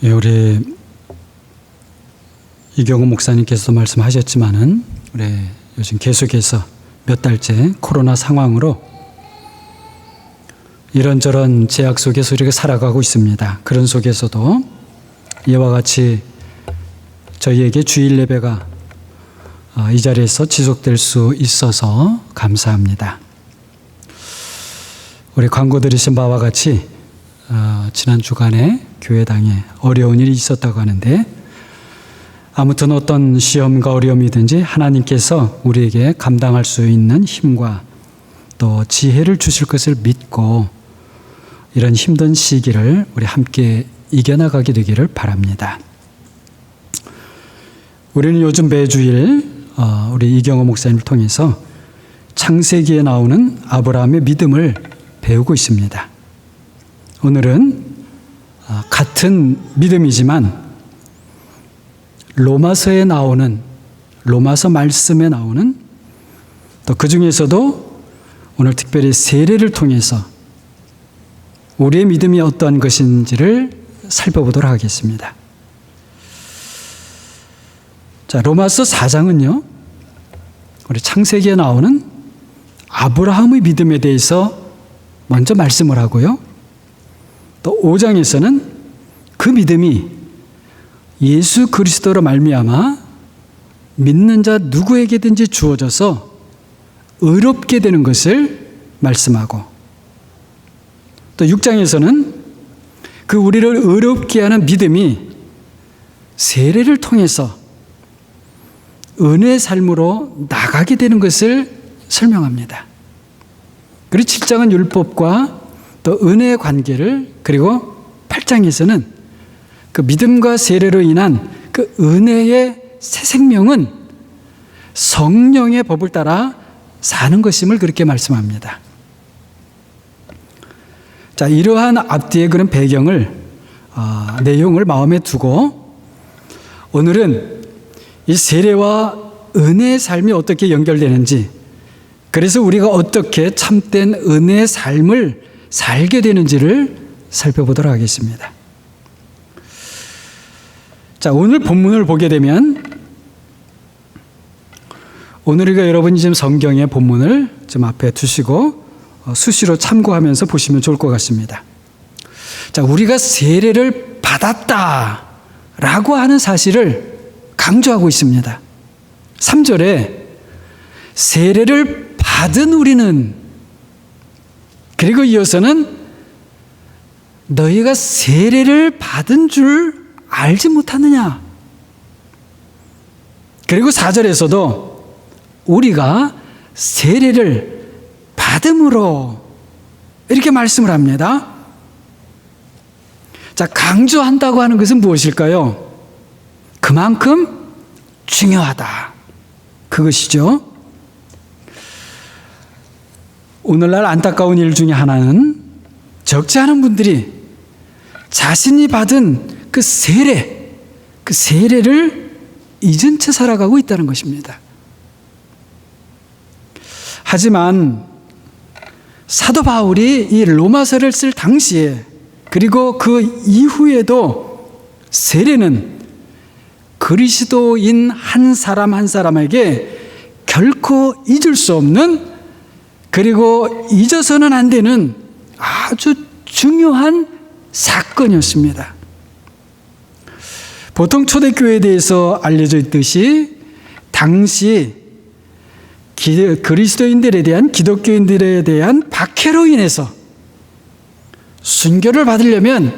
예, 우리 이경호 목사님께서도 말씀하셨지만은 우리 요즘 계속해서 몇 달째 코로나 상황으로 이런저런 제약 속에서 우리가 살아가고 있습니다. 그런 속에서도 이와 같이 저희에게 주일 예배가 이 자리에서 지속될 수 있어서 감사합니다. 우리 광고 들으신 바와 같이 지난 주간에 교회당에 어려운 일이 있었다고 하는데, 아무튼 어떤 시험과 어려움이든지 하나님께서 우리에게 감당할 수 있는 힘과 또 지혜를 주실 것을 믿고 이런 힘든 시기를 우리 함께 이겨나가게 되기를 바랍니다. 우리는 요즘 매주일 우리 이경호 목사님을 통해서 창세기에 나오는 아브라함의 믿음을 배우고 있습니다. 오늘은 같은 믿음이지만 로마서에 나오는, 로마서 말씀에 나오는, 또 그 중에서도 오늘 특별히 세례를 통해서 우리의 믿음이 어떠한 것인지를 살펴보도록 하겠습니다. 자, 로마서 4장은요, 우리 창세기에 나오는 아브라함의 믿음에 대해서 먼저 말씀을 하고요, 또 5장에서는 그 믿음이 예수 그리스도로 말미암아 믿는 자 누구에게든지 주어져서 의롭게 되는 것을 말씀하고, 또 6장에서는 그 우리를 의롭게 하는 믿음이 세례를 통해서 은혜의 삶으로 나가게 되는 것을 설명합니다. 그리고 7장은 율법과 또 은혜의 관계를, 그리고 8장에서는 그 믿음과 세례로 인한 그 은혜의 새 생명은 성령의 법을 따라 사는 것임을 그렇게 말씀합니다. 자, 이러한 앞뒤의 그런 배경을, 내용을 마음에 두고 오늘은 이 세례와 은혜의 삶이 어떻게 연결되는지, 그래서 우리가 어떻게 참된 은혜의 삶을 살게 되는지를 살펴보도록 하겠습니다. 자, 오늘 본문을 보게 되면, 오늘 우리가 여러분이 지금 성경의 본문을 좀 앞에 두시고 수시로 참고하면서 보시면 좋을 것 같습니다. 자, 우리가 세례를 받았다라고 하는 사실을 강조하고 있습니다. 3절에 세례를 받은 우리는, 그리고 이어서는 너희가 세례를 받은 줄 알지 못하느냐. 그리고 4절에서도 우리가 세례를 받음으로 이렇게 말씀을 합니다. 자, 강조한다고 하는 것은 무엇일까요? 그만큼 중요하다, 그것이죠. 오늘날 안타까운 일 중에 하나는 적지 않은 분들이 자신이 받은 그 세례를 잊은 채 살아가고 있다는 것입니다. 하지만 사도 바울이 이 로마서를 쓸 당시에, 그리고 그 이후에도 세례는 그리스도인 한 사람 한 사람에게 결코 잊을 수 없는, 그리고 잊어서는 안 되는 아주 중요한 사건이었습니다. 보통 초대교회에 대해서 알려져 있듯이 당시 그리스도인들에 대한, 기독교인들에 대한 박해로 인해서 순교를 받으려면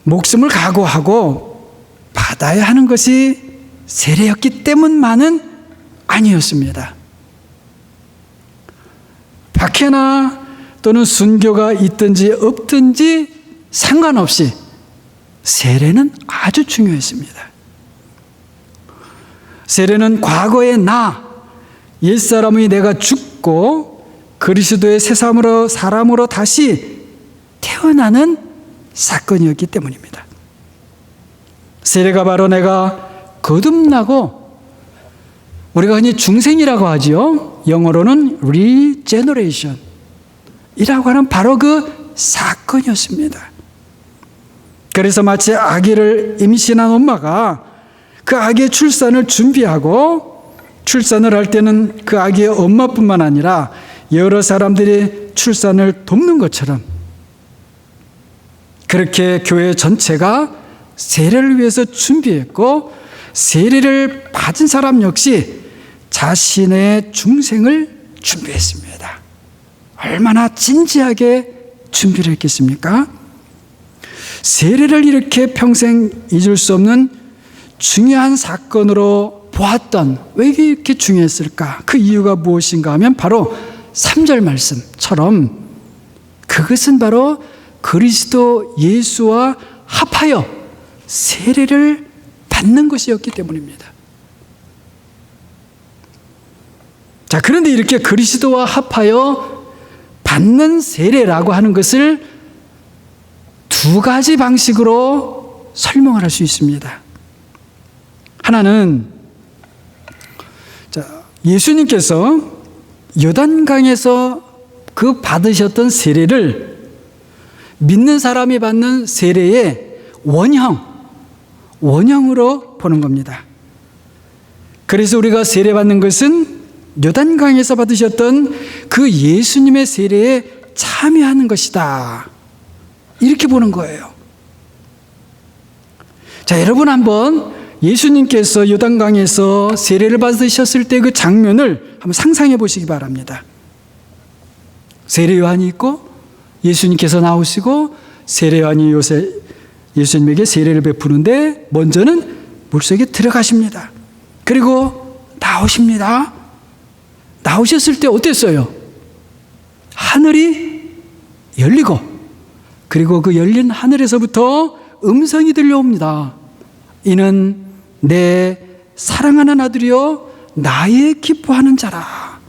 목숨을 각오하고 받아야 하는 것이 세례였기 때문만은 아니었습니다. 박해나 또는 순교가 있든지 없든지 상관없이 세례는 아주 중요했습니다. 세례는 과거의 옛사람의 내가 죽고 그리스도의 새 사람으로 다시 태어나는 사건이었기 때문입니다. 세례가 바로 내가 거듭나고, 우리가 흔히 중생이라고 하지요. 영어로는 regeneration 이라고 하는 바로 그 사건이었습니다. 그래서 마치 아기를 임신한 엄마가 그 아기의 출산을 준비하고 출산을 할 때는 그 아기의 엄마뿐만 아니라 여러 사람들이 출산을 돕는 것처럼 그렇게 교회 전체가 세례를 위해서 준비했고 세례를 받은 사람 역시 자신의 중생을 준비했습니다. 얼마나 진지하게 준비를 했겠습니까? 세례를 이렇게 평생 잊을 수 없는 중요한 사건으로 보았던 왜 이렇게 중요했을까? 그 이유가 무엇인가 하면 바로 3절 말씀처럼 그것은 바로 그리스도 예수와 합하여 세례를 받는 것이었기 때문입니다. 자, 그런데 이렇게 그리스도와 합하여 받는 세례라고 하는 것을 두 가지 방식으로 설명을 할 수 있습니다. 하나는 예수님께서 요단강에서 그 받으셨던 세례를 믿는 사람이 받는 세례의 원형으로 보는 겁니다. 그래서 우리가 세례받는 것은 요단강에서 받으셨던 그 예수님의 세례에 참여하는 것이다. 이렇게 보는 거예요. 자, 여러분 한번 예수님께서 요단강에서 세례를 받으셨을 때 그 장면을 한번 상상해 보시기 바랍니다. 세례 요한이 있고 예수님께서 나오시고 세례 요한이 예수님에게 세례를 베푸는데 먼저는 물속에 들어가십니다. 그리고 나오십니다. 나오셨을 때 어땠어요? 하늘이 열리고 그리고 그 열린 하늘에서부터 음성이 들려옵니다. 이는 내 사랑하는 아들이요 나의 기뻐하는 자라.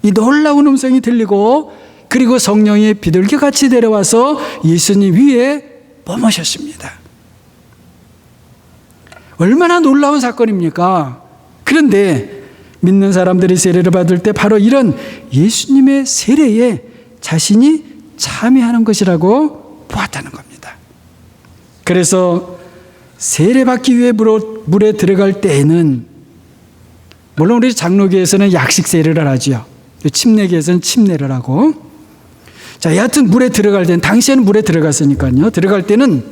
이 놀라운 음성이 들리고 그리고 성령이 비둘기같이 내려와서 예수님 위에 머무셨습니다. 얼마나 놀라운 사건입니까? 그런데 믿는 사람들이 세례를 받을 때 바로 이런 예수님의 세례에 자신이 참여하는 것이라고 보았다는 겁니다. 그래서 세례받기 위해 물에 들어갈 때에는 물론 우리 장로교에서는 약식 세례를 하죠. 침례교에서는 침례를 하고 자, 여하튼 물에 들어갈 때는 당시에는 물에 들어갔으니까요. 들어갈 때는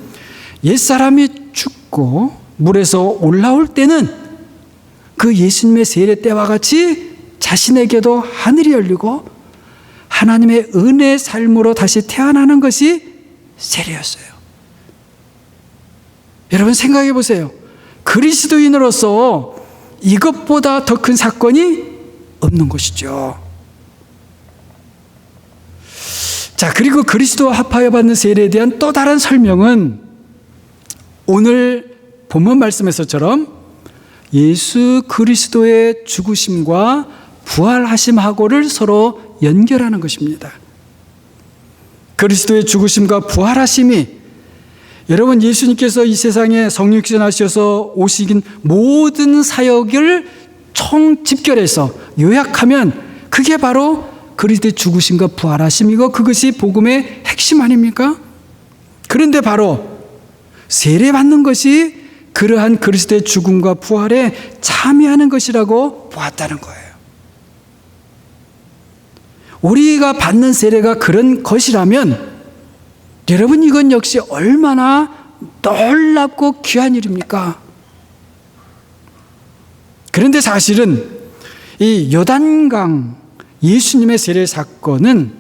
옛사람이 죽고 물에서 올라올 때는 그 예수님의 세례 때와 같이 자신에게도 하늘이 열리고 하나님의 은혜의 삶으로 다시 태어나는 것이 세례였어요. 여러분 생각해 보세요. 그리스도인으로서 이것보다 더 큰 사건이 없는 것이죠. 자, 그리고 그리스도와 합하여 받는 세례에 대한 또 다른 설명은 오늘 본문 말씀에서처럼 예수 그리스도의 죽으심과 부활하심하고를 서로 연결하는 것입니다. 그리스도의 죽으심과 부활하심이 여러분 예수님께서 이 세상에 성육신하셔서 오시긴 모든 사역을 총 집결해서 요약하면 그게 바로 그리스도의 죽으심과 부활하심이고 그것이 복음의 핵심 아닙니까? 그런데 바로 세례받는 것이 그러한 그리스도의 죽음과 부활에 참여하는 것이라고 보았다는 거예요. 우리가 받는 세례가 그런 것이라면 여러분 이건 역시 얼마나 놀랍고 귀한 일입니까? 그런데 사실은 이 요단강 예수님의 세례 사건은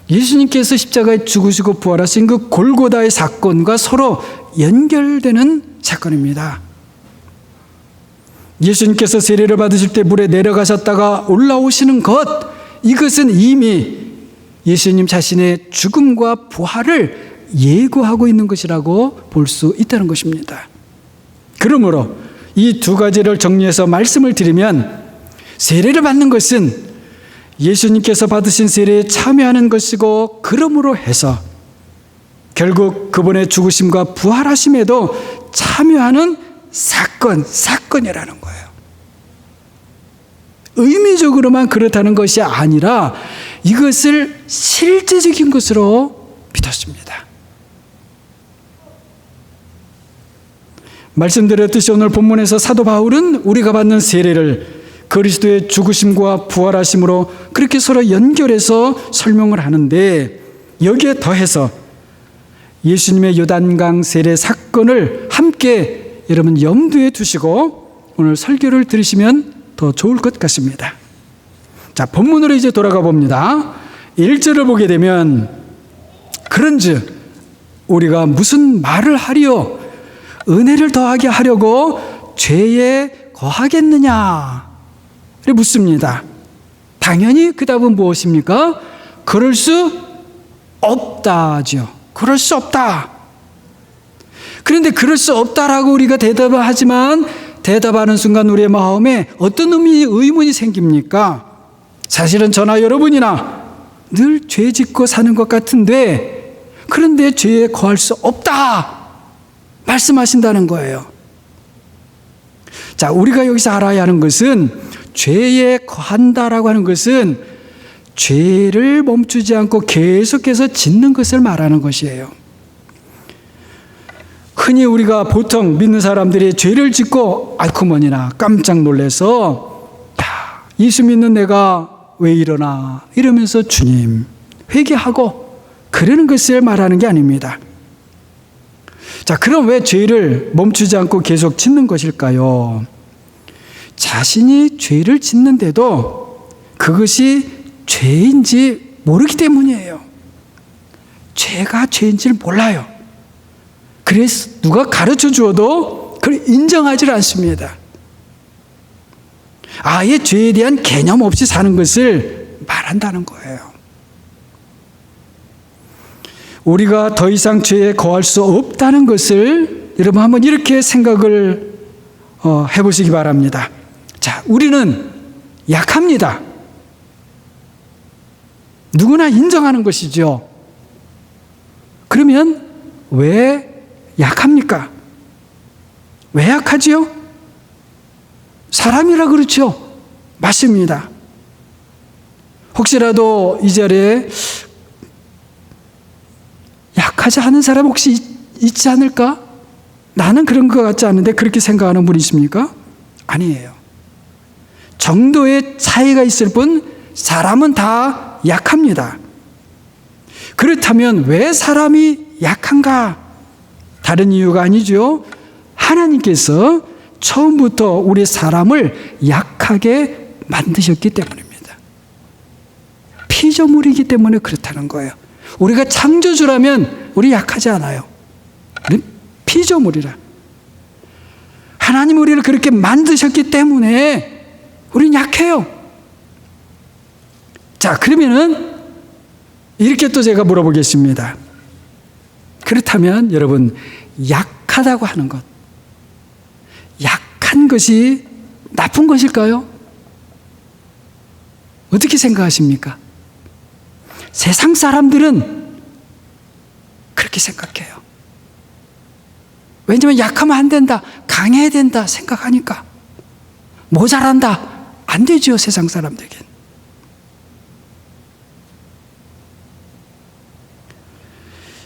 예수님께서 십자가에 죽으시고 부활하신 그 골고다의 사건과 서로 연결되는 사건입니다. 예수님께서 세례를 받으실 때 물에 내려가셨다가 올라오시는 것, 이것은 이미 예수님 자신의 죽음과 부활을 예고하고 있는 것이라고 볼 수 있다는 것입니다. 그러므로 이 두 가지를 정리해서 말씀을 드리면 세례를 받는 것은 예수님께서 받으신 세례에 참여하는 것이고 그러므로 해서 결국 그분의 죽으심과 부활하심에도 참여하는 사건이라는 거예요. 의미적으로만 그렇다는 것이 아니라 이것을 실제적인 것으로 믿었습니다. 말씀드렸듯이 오늘 본문에서 사도 바울은 우리가 받는 세례를 그리스도의 죽으심과 부활하심으로 그렇게 서로 연결해서 설명을 하는데, 여기에 더해서 예수님의 요단강 세례 사건을 함께 여러분 염두에 두시고 오늘 설교를 들으시면 더 좋을 것 같습니다. 자, 본문으로 이제 돌아가 봅니다. 1절을 보게 되면, 그런즉 우리가 무슨 말을 하리요? 은혜를 더하게 하려고 죄에 거하겠느냐? 를 묻습니다. 당연히 그 답은 무엇입니까? 그럴 수 없다죠. 그럴 수 없다. 그런데 그럴 수 없다라고 우리가 대답을 하지만, 대답하는 순간 우리의 마음에 어떤 의문이 생깁니까? 사실은 저나 여러분이나 늘 죄 짓고 사는 것 같은데, 그런데 죄에 거할 수 없다 말씀하신다는 거예요. 자, 우리가 여기서 알아야 하는 것은, 죄에 거한다라고 하는 것은 죄를 멈추지 않고 계속해서 짓는 것을 말하는 것이에요. 흔히 우리가 보통 믿는 사람들이 죄를 짓고 아이쿠머니나 깜짝 놀라서, 야, 예수 믿는 내가 왜 이러나 이러면서 주님 회개하고 그러는 것을 말하는 게 아닙니다. 자, 그럼 왜 죄를 멈추지 않고 계속 짓는 것일까요? 자신이 죄를 짓는데도 그것이 죄인지 모르기 때문이에요. 죄가 죄인지를 몰라요. 그래서 누가 가르쳐 주어도 그걸 인정하지 않습니다. 아예 죄에 대한 개념 없이 사는 것을 말한다는 거예요. 우리가 더 이상 죄에 거할 수 없다는 것을 여러분 한번 이렇게 생각을 해보시기 바랍니다. 자, 우리는 약합니다. 누구나 인정하는 것이죠. 그러면 왜 약합니까? 왜 약하지요? 사람이라 그렇죠. 맞습니다. 혹시라도 이 자리에 약하지 않은 사람 혹시 있지 않을까? 나는 그런 것 같지 않은데 그렇게 생각하는 분이십니까? 아니에요. 정도의 차이가 있을 뿐 사람은 다 약합니다. 그렇다면 왜 사람이 약한가? 다른 이유가 아니죠. 하나님께서 처음부터 우리 사람을 약하게 만드셨기 때문입니다. 피조물이기 때문에 그렇다는 거예요. 우리가 창조주라면 우리 약하지 않아요. 우리는 피조물이라. 하나님 우리를 그렇게 만드셨기 때문에 우리는 약해요. 자, 그러면은 이렇게 또 제가 물어보겠습니다. 그렇다면 여러분, 약하다고 하는 것, 약한 것이 나쁜 것일까요? 어떻게 생각하십니까? 세상 사람들은 그렇게 생각해요. 왜냐하면 약하면 안 된다, 강해야 된다 생각하니까. 모자란다, 안 되죠, 세상 사람들에겐.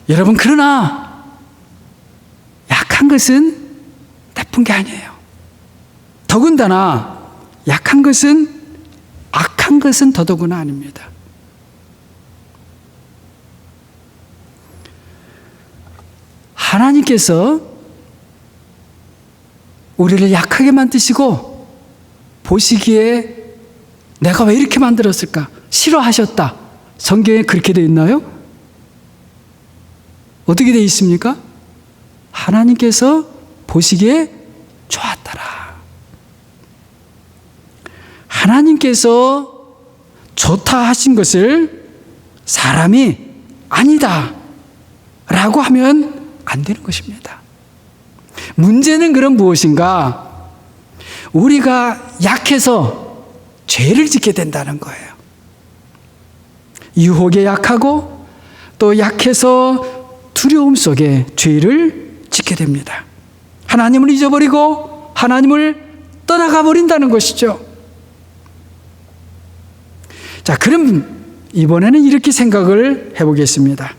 여러분, 그러나 약한 것은 나쁜 게 아니에요. 더군다나 약한 것은, 악한 것은 더더구나 아닙니다. 하나님께서 우리를 약하게 만드시고 보시기에 내가 왜 이렇게 만들었을까? 싫어하셨다. 성경에 그렇게 되어 있나요? 어떻게 되어 있습니까? 하나님께서 보시기에 좋았더라. 하나님께서 좋다 하신 것을 사람이 아니다 라고 하면 안 되는 것입니다. 문제는 그럼 무엇인가? 우리가 약해서 죄를 짓게 된다는 거예요. 유혹에 약하고 또 약해서 두려움 속에 죄를 짓게 됩니다. 하나님을 잊어버리고 하나님을 떠나가 버린다는 것이죠. 자, 그럼 이번에는 이렇게 생각을 해보겠습니다.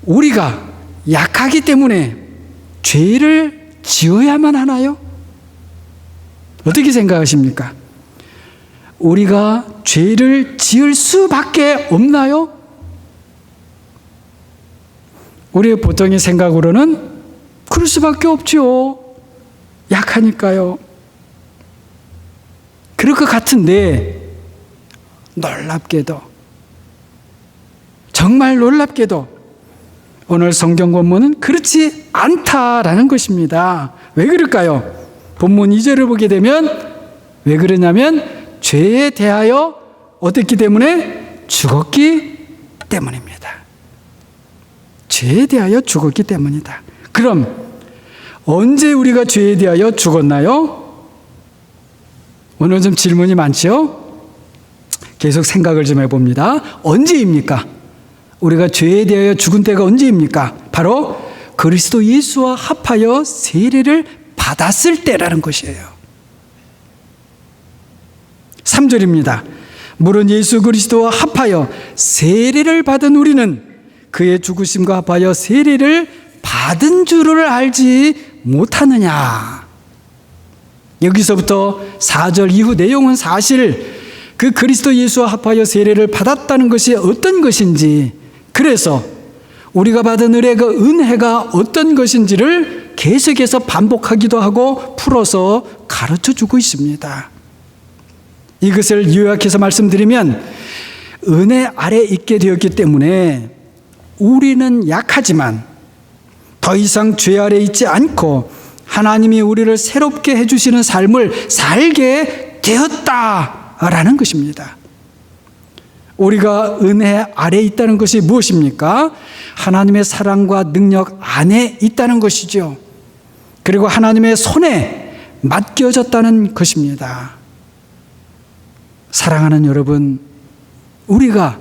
우리가 약하기 때문에 죄를 지어야만 하나요? 어떻게 생각하십니까? 우리가 죄를 지을 수밖에 없나요? 우리의 보통의 생각으로는 그럴 수밖에 없죠. 약하니까요. 그럴 것 같은데 놀랍게도, 정말 놀랍게도 오늘 성경 본문은 그렇지 않다라는 것입니다. 왜 그럴까요? 본문 2절을 보게 되면 왜 그러냐면 죄에 대하여 어떻기 때문에? 죽었기 때문입니다. 죄에 대하여 죽었기 때문이다. 그럼 언제 우리가 죄에 대하여 죽었나요? 오늘 좀 질문이 많죠? 계속 생각을 좀 해봅니다. 언제입니까? 우리가 죄에 대하여 죽은 때가 언제입니까? 바로 그리스도 예수와 합하여 세례를 받았을 때라는 것이에요. 3절입니다. 물은 예수 그리스도와 합하여 세례를 받은 우리는 그의 죽으심과 합하여 세례를 받은 줄을 알지 못하느냐. 여기서부터 4절 이후 내용은 사실 그 그리스도 예수와 합하여 세례를 받았다는 것이 어떤 것인지, 그래서 우리가 받은 은혜가 어떤 것인지를 계속해서 반복하기도 하고 풀어서 가르쳐주고 있습니다. 이것을 요약해서 말씀드리면 은혜 아래 있게 되었기 때문에 우리는 약하지만 더 이상 죄 아래 있지 않고 하나님이 우리를 새롭게 해주시는 삶을 살게 되었다라는 것입니다. 우리가 은혜 아래 있다는 것이 무엇입니까? 하나님의 사랑과 능력 안에 있다는 것이죠. 그리고 하나님의 손에 맡겨졌다는 것입니다. 사랑하는 여러분, 우리가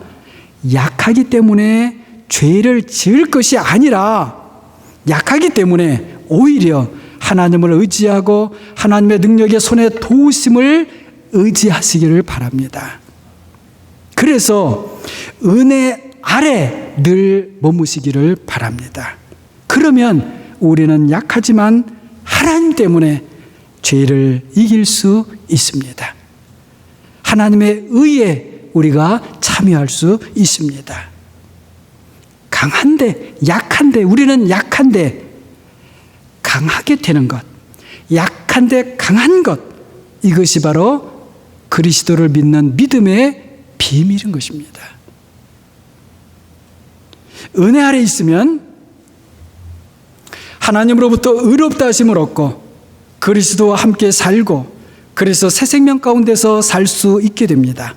약하기 때문에 죄를 지을 것이 아니라 약하기 때문에 오히려 하나님을 의지하고 하나님의 능력의 손에 도우심을 의지하시기를 바랍니다. 그래서 은혜 아래 늘 머무시기를 바랍니다. 그러면 우리는 약하지만 하나님 때문에 죄를 이길 수 있습니다. 하나님의 의에 우리가 참여할 수 있습니다. 강한데, 약한데, 우리는 약한데 강하게 되는 것, 약한데 강한 것, 이것이 바로 그리스도를 믿는 믿음의 비밀인 것입니다. 은혜 아래 있으면 하나님으로부터 의롭다 하심을 얻고 그리스도와 함께 살고, 그래서 새 생명 가운데서 살 수 있게 됩니다.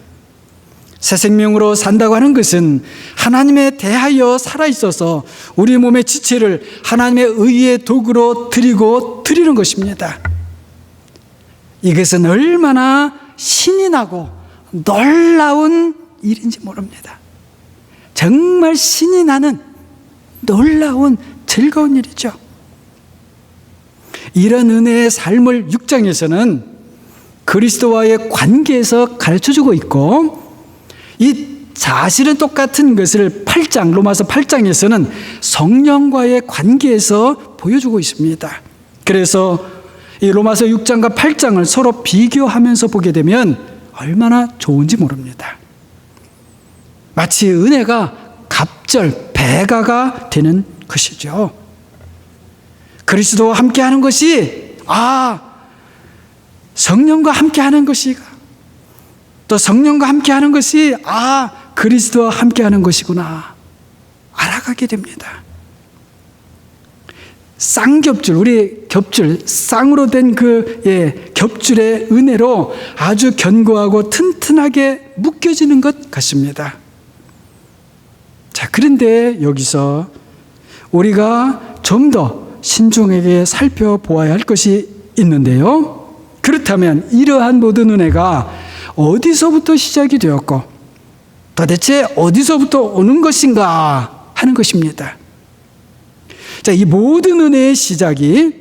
새 생명으로 산다고 하는 것은 하나님에 대하여 살아있어서 우리 몸의 지체를 하나님의 의의 도구로 드리는 것입니다. 이것은 얼마나 신이 나고 놀라운 일인지 모릅니다. 정말 신이 나는 놀라운 즐거운 일이죠. 이런 은혜의 삶을 6장에서는 그리스도와의 관계에서 가르쳐주고 있고, 이 사실은 똑같은 것을 로마서 8장에서는 성령과의 관계에서 보여주고 있습니다. 그래서 이 로마서 6장과 8장을 서로 비교하면서 보게 되면 얼마나 좋은지 모릅니다. 마치 은혜가 갑절, 배가가 되는 것이죠. 그리스도와 함께하는 것이 성령과 함께하는 것이, 또 성령과 함께하는 것이 그리스도와 함께하는 것이구나 알아가게 됩니다. 쌍겹줄, 우리 겹줄, 쌍으로 된 겹줄의 은혜로 아주 견고하고 튼튼하게 묶여지는 것 같습니다. 자, 그런데 여기서 우리가 좀 더 신중하게 살펴보아야 할 것이 있는데요. 그렇다면 이러한 모든 은혜가 어디서부터 시작이 되었고 도대체 어디서부터 오는 것인가 하는 것입니다. 자, 이 모든 은혜의 시작이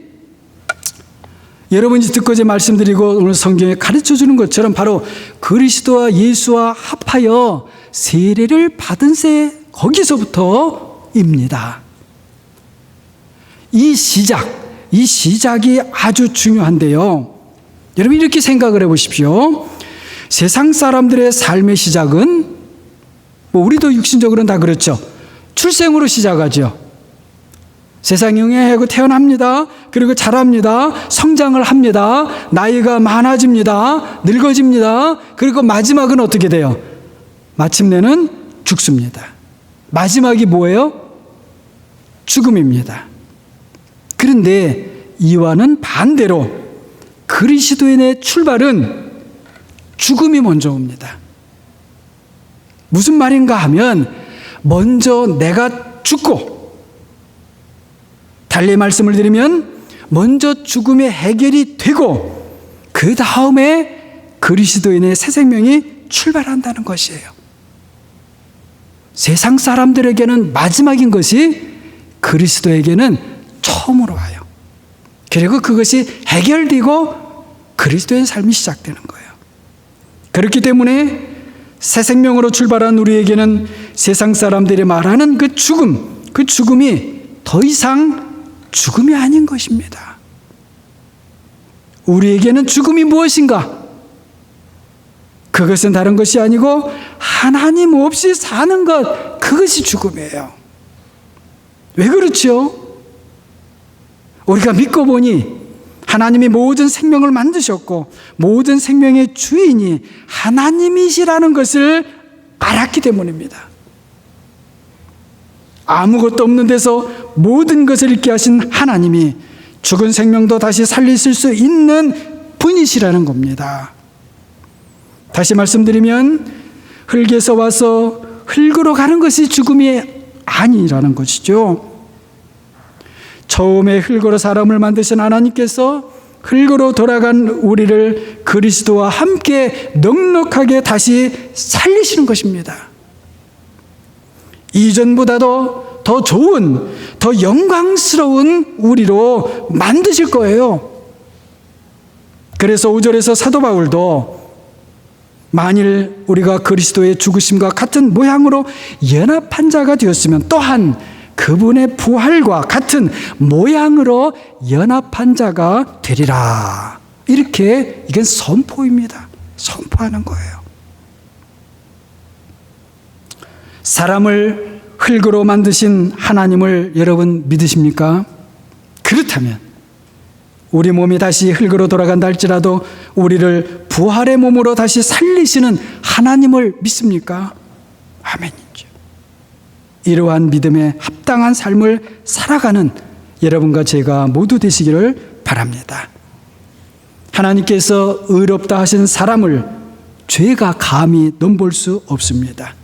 여러분이 듣고 제 말씀드리고 오늘 성경에 가르쳐 주는 것처럼 바로 그리스도와 예수와 합하여 세례를 받은 거기서부터입니다. 이 시작, 이 시작이 아주 중요한데요. 여러분 이렇게 생각을 해보십시오. 세상 사람들의 삶의 시작은 우리도 육신적으로는 다 그렇죠. 출생으로 시작하죠. 세상에 응애하고 태어납니다. 그리고 자랍니다. 성장을 합니다. 나이가 많아집니다. 늙어집니다. 그리고 마지막은 어떻게 돼요? 마침내는 죽습니다. 마지막이 뭐예요? 죽음입니다. 그런데 이와는 반대로 그리스도인의 출발은 죽음이 먼저 옵니다. 무슨 말인가 하면 먼저 내가 죽고, 달리 말씀을 드리면 먼저 죽음의 해결이 되고 그 다음에 그리스도인의 새 생명이 출발한다는 것이에요. 세상 사람들에게는 마지막인 것이 그리스도에게는 처음으로 와요. 그리고 그것이 해결되고 그리스도의 삶이 시작되는 거예요. 그렇기 때문에 새 생명으로 출발한 우리에게는 세상 사람들이 말하는 그 죽음이 더 이상 죽음이 아닌 것입니다. 우리에게는 죽음이 무엇인가? 그것은 다른 것이 아니고 하나님 없이 사는 것, 그것이 죽음이에요. 왜 그렇죠? 우리가 믿고 보니 하나님이 모든 생명을 만드셨고 모든 생명의 주인이 하나님이시라는 것을 알았기 때문입니다. 아무것도 없는 데서 모든 것을 있게 하신 하나님이 죽은 생명도 다시 살리실 수 있는 분이시라는 겁니다. 다시 말씀드리면 흙에서 와서 흙으로 가는 것이 죽음이 아니라는 것이죠. 처음에 흙으로 사람을 만드신 하나님께서 흙으로 돌아간 우리를 그리스도와 함께 넉넉하게 다시 살리시는 것입니다. 이전보다도 더 좋은, 더 영광스러운 우리로 만드실 거예요. 그래서 5절에서 사도 바울도 만일 우리가 그리스도의 죽으심과 같은 모양으로 연합한 자가 되었으면 또한 그분의 부활과 같은 모양으로 연합한 자가 되리라. 이렇게 이건 선포입니다. 선포하는 거예요. 사람을 흙으로 만드신 하나님을 여러분 믿으십니까? 그렇다면 우리 몸이 다시 흙으로 돌아간다 할지라도 우리를 부활의 몸으로 다시 살리시는 하나님을 믿습니까? 아멘이죠. 이러한 믿음에 합당한 삶을 살아가는 여러분과 제가 모두 되시기를 바랍니다. 하나님께서 의롭다 하신 사람을 죄가 감히 넘볼 수 없습니다.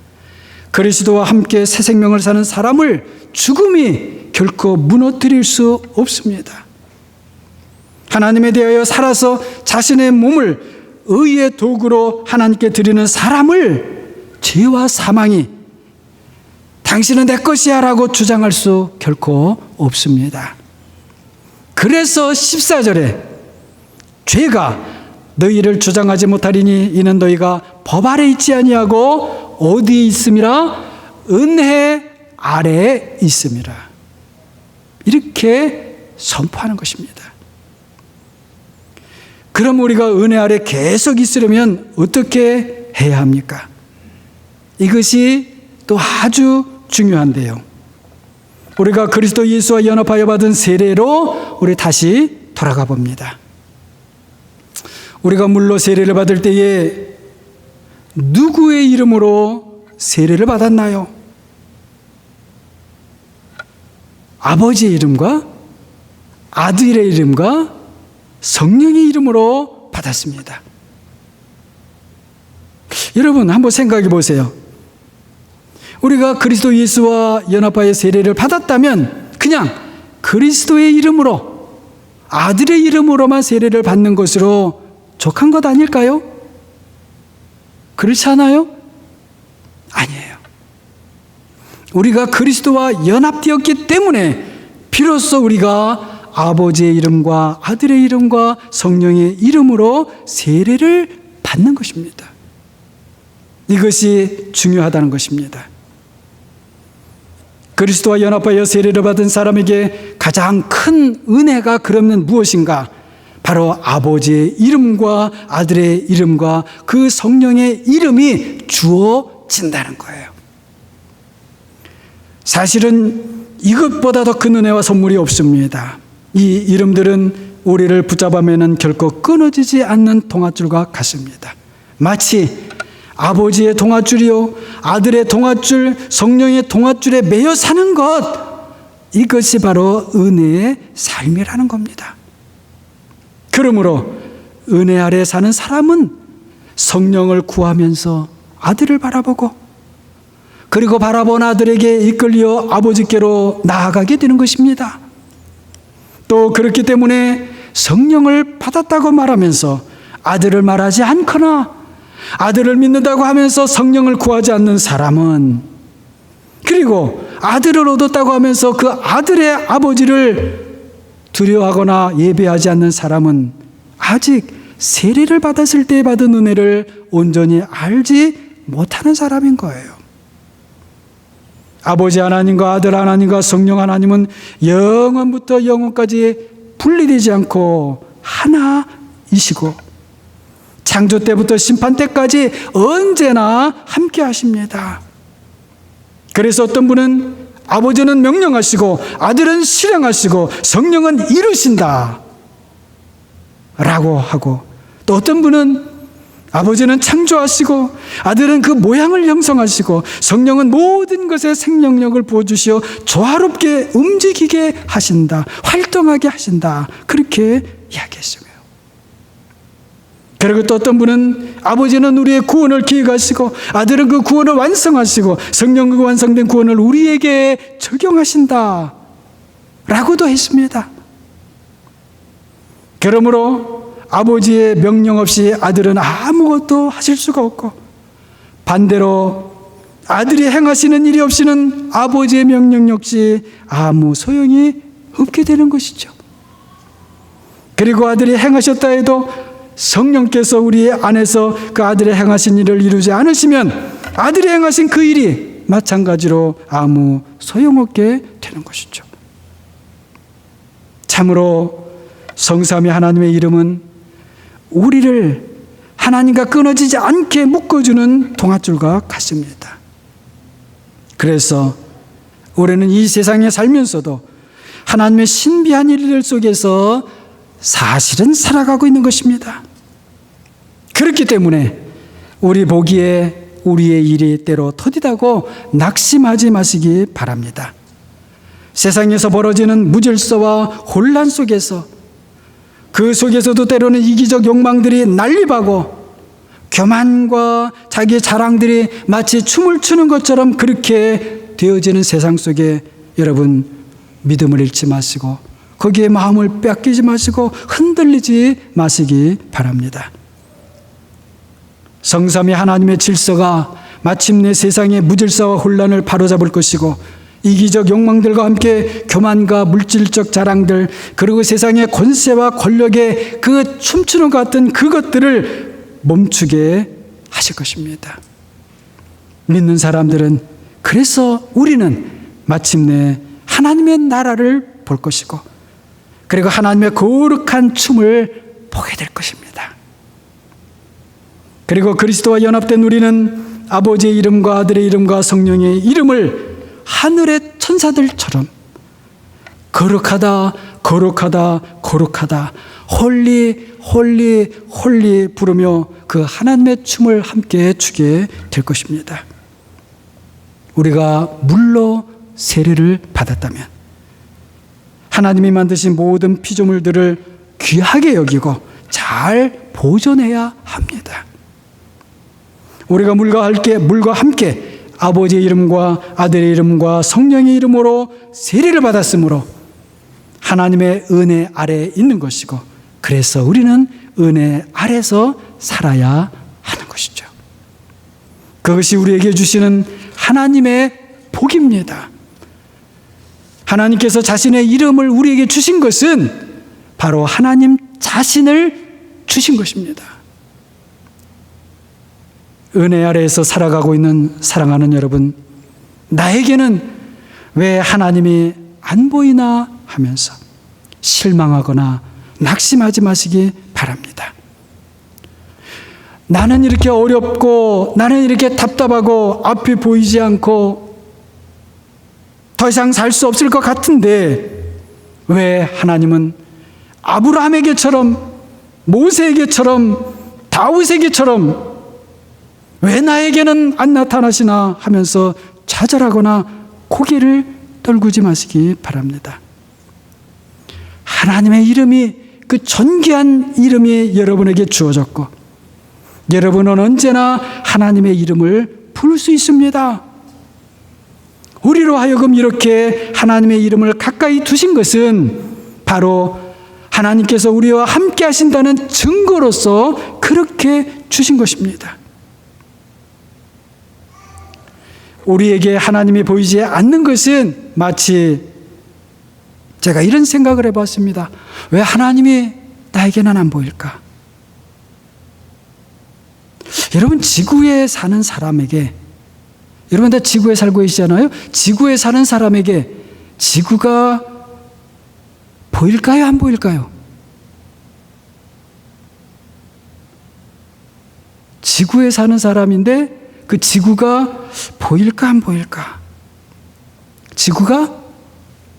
그리스도와 함께 새 생명을 사는 사람을 죽음이 결코 무너뜨릴 수 없습니다. 하나님에 대하여 살아서 자신의 몸을 의의 도구로 하나님께 드리는 사람을 죄와 사망이 당신은 내 것이야 라고 주장할 수 결코 없습니다. 그래서 14절에 죄가 너희를 주장하지 못하리니 이는 너희가 법 아래 있지 아니하고 어디에 있음이라? 은혜 아래에 있음이라. 이렇게 선포하는 것입니다. 그럼 우리가 은혜 아래 계속 있으려면 어떻게 해야 합니까? 이것이 또 아주 중요한데요. 우리가 그리스도 예수와 연합하여 받은 세례로 우리 다시 돌아가 봅니다. 우리가 물로 세례를 받을 때에 누구의 이름으로 세례를 받았나요? 아버지의 이름과 아들의 이름과 성령의 이름으로 받았습니다. 여러분 한번 생각해 보세요. 우리가 그리스도 예수와 연합하여 세례를 받았다면 그냥 그리스도의 이름으로 아들의 이름으로만 세례를 받는 것으로 족한 것 아닐까요? 그렇지 않아요? 아니에요. 우리가 그리스도와 연합되었기 때문에 비로소 우리가 아버지의 이름과 아들의 이름과 성령의 이름으로 세례를 받는 것입니다. 이것이 중요하다는 것입니다. 그리스도와 연합하여 세례를 받은 사람에게 가장 큰 은혜가 그러면 무엇인가? 바로 아버지의 이름과 아들의 이름과 그 성령의 이름이 주어진다는 거예요. 사실은 이것보다 더 큰 은혜와 선물이 없습니다. 이 이름들은 우리를 붙잡아매는 결코 끊어지지 않는 동아줄과 같습니다. 마치 아버지의 동아줄이요, 아들의 동아줄, 성령의 동아줄에 매여 사는 것, 이것이 바로 은혜의 삶이라는 겁니다. 그러므로 은혜 아래 사는 사람은 성령을 구하면서 아들을 바라보고, 그리고 바라본 아들에게 이끌려 아버지께로 나아가게 되는 것입니다. 또 그렇기 때문에 성령을 받았다고 말하면서 아들을 말하지 않거나 아들을 믿는다고 하면서 성령을 구하지 않는 사람은, 그리고 아들을 얻었다고 하면서 그 아들의 아버지를 두려워하거나 예배하지 않는 사람은 아직 세례를 받았을 때 받은 은혜를 온전히 알지 못하는 사람인 거예요. 아버지 하나님과 아들 하나님과 성령 하나님은 영원부터 영원까지 분리되지 않고 하나이시고 창조 때부터 심판 때까지 언제나 함께 하십니다. 그래서 어떤 분은 아버지는 명령하시고 아들은 실행하시고 성령은 이루신다 라고 하고, 또 어떤 분은 아버지는 창조하시고 아들은 그 모양을 형성하시고 성령은 모든 것에 생명력을 부어주시어 조화롭게 움직이게 하신다, 활동하게 하신다, 그렇게 이야기했어요. 그리고 또 어떤 분은 아버지는 우리의 구원을 기획하시고 아들은 그 구원을 완성하시고 성령과 완성된 구원을 우리에게 적용하신다 라고도 했습니다. 그러므로 아버지의 명령 없이 아들은 아무것도 하실 수가 없고, 반대로 아들이 행하시는 일이 없이는 아버지의 명령 역시 아무 소용이 없게 되는 것이죠. 그리고 아들이 행하셨다 해도 성령께서 우리 안에서 그 아들의 행하신 일을 이루지 않으시면 아들이 행하신 그 일이 마찬가지로 아무 소용없게 되는 것이죠. 참으로 성삼위 하나님의 이름은 우리를 하나님과 끊어지지 않게 묶어주는 동아줄과 같습니다. 그래서 우리는 이 세상에 살면서도 하나님의 신비한 일들 속에서 사실은 살아가고 있는 것입니다. 그렇기 때문에 우리 보기에 우리의 일이 때로 터디다고 낙심하지 마시기 바랍니다. 세상에서 벌어지는 무질서와 혼란 속에서, 그 속에서도 때로는 이기적 욕망들이 난립하고 교만과 자기 자랑들이 마치 춤을 추는 것처럼 그렇게 되어지는 세상 속에 여러분 믿음을 잃지 마시고 거기에 마음을 뺏기지 마시고 흔들리지 마시기 바랍니다. 성삼위 하나님의 질서가 마침내 세상의 무질서와 혼란을 바로잡을 것이고, 이기적 욕망들과 함께 교만과 물질적 자랑들, 그리고 세상의 권세와 권력의 그 춤추는 것 같은 그것들을 멈추게 하실 것입니다. 믿는 사람들은, 그래서 우리는 마침내 하나님의 나라를 볼 것이고, 그리고 하나님의 거룩한 춤을 보게 될 것입니다. 그리고 그리스도와 연합된 우리는 아버지의 이름과 아들의 이름과 성령의 이름을 하늘의 천사들처럼 거룩하다, 거룩하다, 거룩하다, 홀리, 홀리, 홀리 부르며 그 하나님의 춤을 함께 추게 될 것입니다. 우리가 물로 세례를 받았다면 하나님이 만드신 모든 피조물들을 귀하게 여기고 잘 보존해야 합니다. 우리가 물과 함께 아버지의 이름과 아들의 이름과 성령의 이름으로 세례를 받았으므로 하나님의 은혜 아래에 있는 것이고, 그래서 우리는 은혜 아래서 살아야 하는 것이죠. 그것이 우리에게 주시는 하나님의 복입니다. 하나님께서 자신의 이름을 우리에게 주신 것은 바로 하나님 자신을 주신 것입니다. 은혜 아래에서 살아가고 있는 사랑하는 여러분, 나에게는 왜 하나님이 안 보이나 하면서 실망하거나 낙심하지 마시기 바랍니다. 나는 이렇게 어렵고 나는 이렇게 답답하고 앞이 보이지 않고 더 이상 살 수 없을 것 같은데 왜 하나님은 아브라함에게처럼 모세에게처럼 다윗에게처럼 왜 나에게는 안 나타나시나 하면서 좌절하거나 고개를 떨구지 마시기 바랍니다. 하나님의 이름이, 그 존귀한 이름이 여러분에게 주어졌고 여러분은 언제나 하나님의 이름을 부를 수 있습니다. 우리로 하여금 이렇게 하나님의 이름을 가까이 두신 것은 바로 하나님께서 우리와 함께 하신다는 증거로서 그렇게 주신 것입니다. 우리에게 하나님이 보이지 않는 것은 마치 제가 이런 생각을 해봤습니다. 왜 하나님이 나에게는 안 보일까? 여러분, 지구에 사는 사람에게, 여러분 다 지구에 살고 계시잖아요. 지구에 사는 사람에게 지구가 보일까요? 안 보일까요? 지구에 사는 사람인데 그 지구가 보일까 안 보일까? 지구가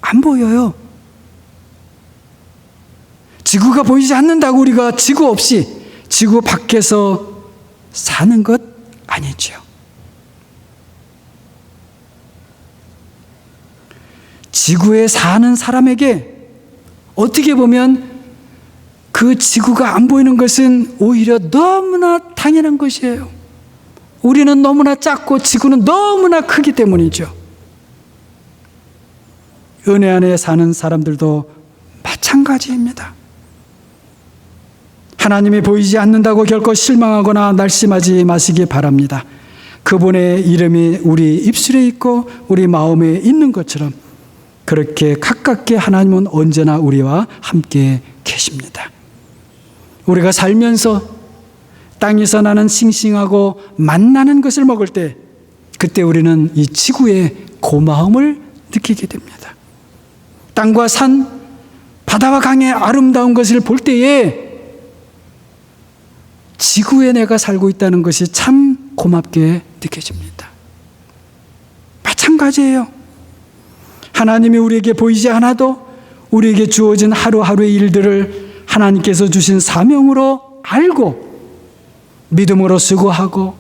안 보여요. 지구가 보이지 않는다고 우리가 지구 없이 지구 밖에서 사는 것 아니죠. 지구에 사는 사람에게 어떻게 보면 그 지구가 안 보이는 것은 오히려 너무나 당연한 것이에요. 우리는 너무나 작고 지구는 너무나 크기 때문이죠. 은혜 안에 사는 사람들도 마찬가지입니다. 하나님이 보이지 않는다고 결코 실망하거나 낙심하지 마시기 바랍니다. 그분의 이름이 우리 입술에 있고 우리 마음에 있는 것처럼 그렇게 가깝게 하나님은 언제나 우리와 함께 계십니다. 우리가 살면서 땅에서 나는 싱싱하고 맛나는 것을 먹을 때 그때 우리는 이 지구의 고마움을 느끼게 됩니다. 땅과 산, 바다와 강의 아름다운 것을 볼 때에 지구에 내가 살고 있다는 것이 참 고맙게 느껴집니다. 마찬가지예요. 하나님이 우리에게 보이지 않아도 우리에게 주어진 하루하루의 일들을 하나님께서 주신 사명으로 알고 믿음으로 수고하고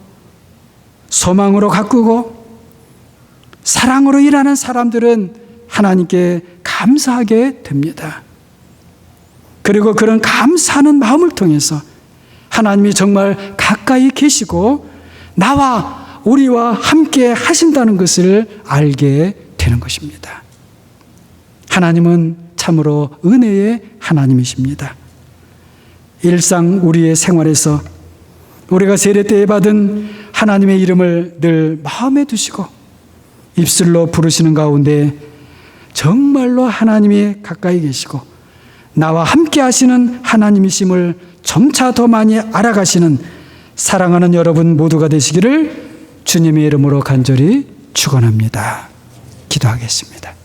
소망으로 가꾸고 사랑으로 일하는 사람들은 하나님께 감사하게 됩니다. 그리고 그런 감사하는 마음을 통해서 하나님이 정말 가까이 계시고 나와 우리와 함께 하신다는 것을 알게 되는 것입니다. 하나님은 참으로 은혜의 하나님이십니다. 일상 우리의 생활에서 우리가 세례 때에 받은 하나님의 이름을 늘 마음에 두시고 입술로 부르시는 가운데 정말로 하나님이 가까이 계시고 나와 함께 하시는 하나님이심을 점차 더 많이 알아가시는 사랑하는 여러분 모두가 되시기를 주님의 이름으로 간절히 축원합니다. 기도하겠습니다.